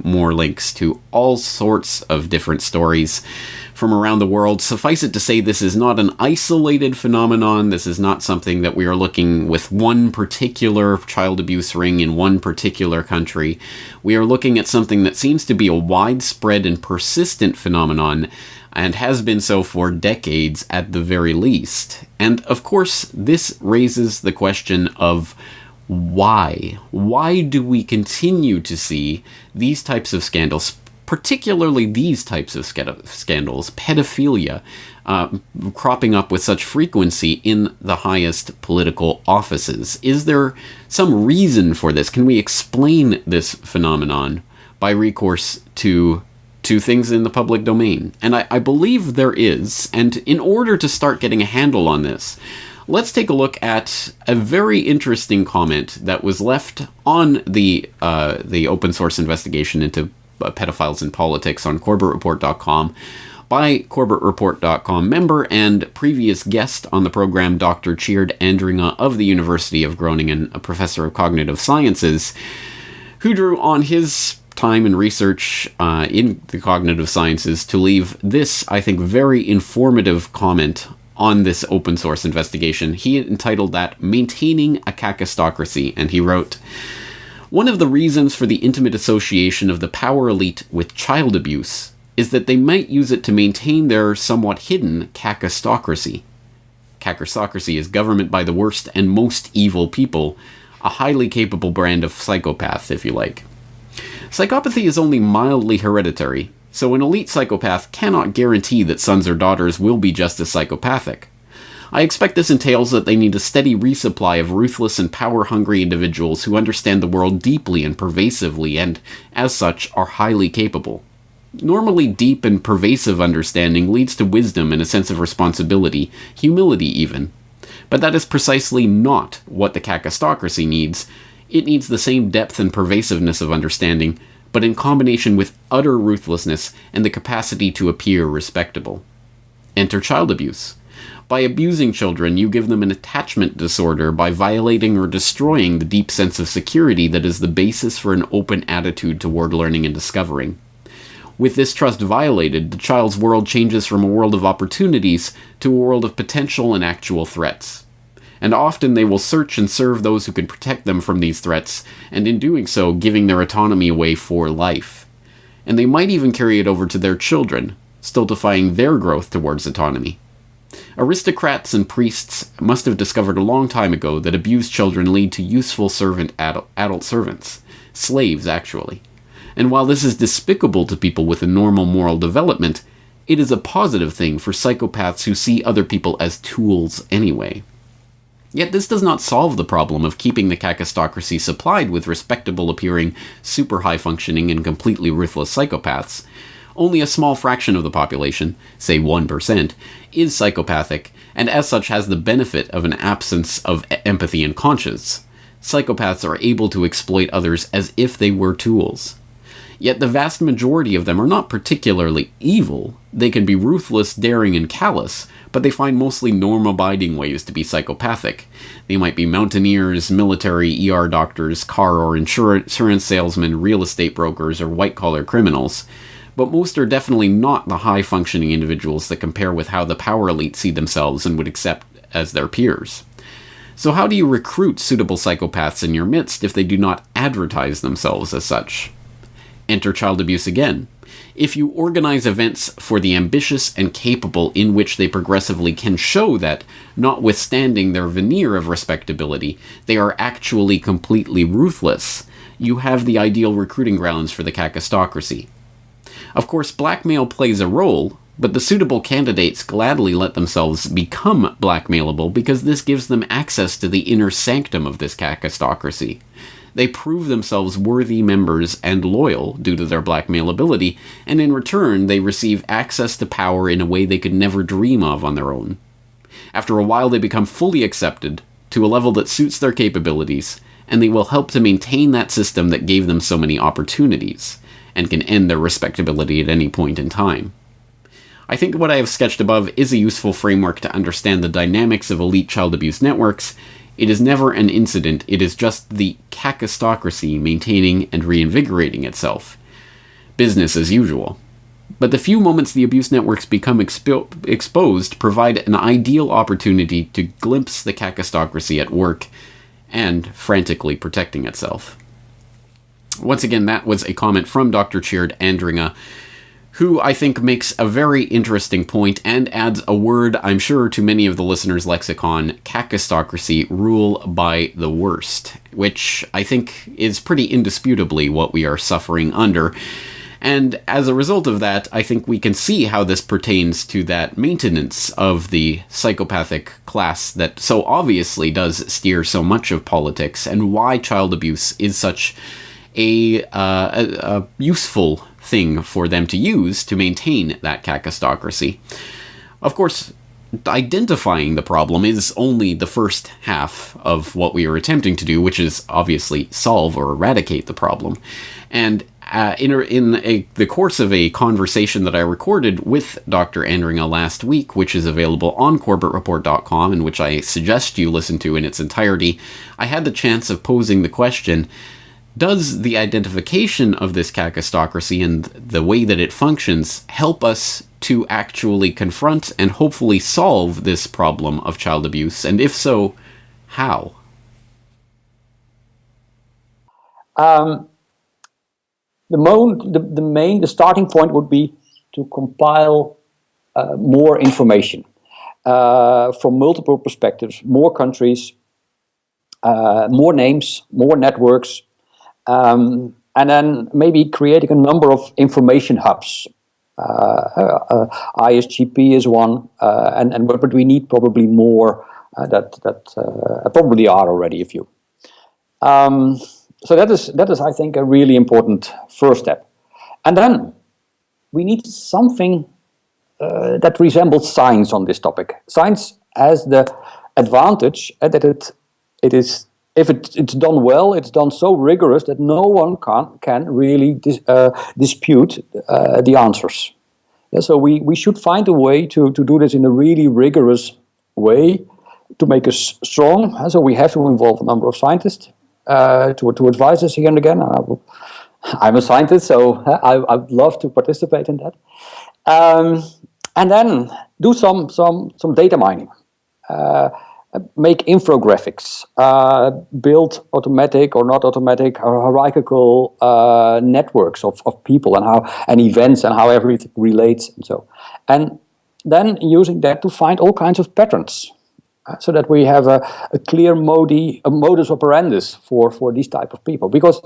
more links to all sorts of different stories from around the world. Suffice it to say, this is not an isolated phenomenon. This is not something that we are looking with one particular child abuse ring in one particular country. We are looking at something that seems to be a widespread and persistent phenomenon, and has been so for decades at the very least. And of course, this raises the question of why? Why do we continue to see these types of scandals, particularly these types of scandals, pedophilia, cropping up with such frequency in the highest political offices? Is there some reason for this? Can we explain this phenomenon by recourse to things in the public domain? And I believe there is. And in order to start getting a handle on this, let's take a look at a very interesting comment that was left on the open source investigation into pedophiles in politics on CorbettReport.com by CorbettReport.com member and previous guest on the program, Dr. Tjeerd Andringa of the University of Groningen, a professor of cognitive sciences, who drew on his time and research in the cognitive sciences to leave this, I think, very informative comment on this open source investigation. He entitled that "Maintaining a Kakistocracy," and he wrote, "One of the reasons for the intimate association of the power elite with child abuse is that they might use it to maintain their somewhat hidden kakistocracy. Kakistocracy is government by the worst and most evil people, a highly capable brand of psychopath, if you like. Psychopathy is only mildly hereditary, so an elite psychopath cannot guarantee that sons or daughters will be just as psychopathic. I expect this entails that they need a steady resupply of ruthless and power-hungry individuals who understand the world deeply and pervasively and, as such, are highly capable. Normally, deep and pervasive understanding leads to wisdom and a sense of responsibility, humility even. But that is precisely not what the kakistocracy needs. It needs the same depth and pervasiveness of understanding, but in combination with utter ruthlessness and the capacity to appear respectable. Enter child abuse. By abusing children, you give them an attachment disorder by violating or destroying the deep sense of security that is the basis for an open attitude toward learning and discovering. With this trust violated, the child's world changes from a world of opportunities to a world of potential and actual threats. And often they will search and serve those who can protect them from these threats, and in doing so, giving their autonomy away for life. And they might even carry it over to their children, stultifying their growth towards autonomy. Aristocrats and priests must have discovered a long time ago that abused children lead to useful adult servants. Slaves, actually. And while this is despicable to people with a normal moral development, it is a positive thing for psychopaths who see other people as tools anyway. Yet this does not solve the problem of keeping the kakistocracy supplied with respectable-appearing, super high-functioning, and completely ruthless psychopaths. Only a small fraction of the population, say 1%, is psychopathic, and as such has the benefit of an absence of empathy and conscience. Psychopaths are able to exploit others as if they were tools. Yet the vast majority of them are not particularly evil. They can be ruthless, daring, and callous, but they find mostly norm-abiding ways to be psychopathic. They might be mountaineers, military, ER doctors, car or insurance salesmen, real estate brokers, or white-collar criminals. But most are definitely not the high-functioning individuals that compare with how the power elite see themselves and would accept as their peers. So how do you recruit suitable psychopaths in your midst if they do not advertise themselves as such? Enter child abuse again. If you organize events for the ambitious and capable in which they progressively can show that, notwithstanding their veneer of respectability, they are actually completely ruthless, you have the ideal recruiting grounds for the kakistocracy. Of course, blackmail plays a role, but the suitable candidates gladly let themselves become blackmailable because this gives them access to the inner sanctum of this kakistocracy. They prove themselves worthy members and loyal due to their blackmailability, and in return they receive access to power in a way they could never dream of on their own. After a while they become fully accepted, to a level that suits their capabilities, and they will help to maintain that system that gave them so many opportunities, and can end their respectability at any point in time. I think what I have sketched above is a useful framework to understand the dynamics of elite child abuse networks. It is never an incident, it is just the kakistocracy maintaining and reinvigorating itself. business as usual. But the few moments the abuse networks become exposed provide an ideal opportunity to glimpse the kakistocracy at work and frantically protecting itself. Once again, that was a comment from Dr. Tjeerd Andringa, who I think makes a very interesting point and adds a word, I'm sure, to many of the listeners' lexicon: kakistocracy, rule by the worst, which I think is pretty indisputably what we are suffering under. And as a result of that, I think we can see how this pertains to that maintenance of the psychopathic class that so obviously does steer so much of politics, and why child abuse is such a useful thing for them to use to maintain that kakistocracy. Of course, identifying the problem is only the first half of what we are attempting to do, which is obviously solve or eradicate the problem. And in the course of a conversation that I recorded with Dr. Andringa last week, which is available on CorbettReport.com, and which I suggest you listen to in its entirety, I had the chance of posing the question: does the identification of this kakistocracy and the way that it functions help us to actually confront and hopefully solve this problem of child abuse? And if so, how? The starting point would be to compile more information from multiple perspectives, more countries, more names, more networks, and then maybe creating a number of information hubs. ISGP is one, but we need probably more that probably are already a few. So that is, I think, a really important first step. And then we need something that resembles science on this topic. Science has the advantage that it is, if it's done well, it's done so rigorous that no one can really dispute the answers. Yeah, so we should find a way to do this in a really rigorous way to make us strong. So we have to involve a number of scientists to advise us here and again. I'm a scientist, so I'd love to participate in that. And then do some data mining. Make infographics, build automatic or not automatic hierarchical networks of people and events and how everything relates and so. And then using that to find all kinds of patterns, so that we have a clear modus operandi for these type of people. Because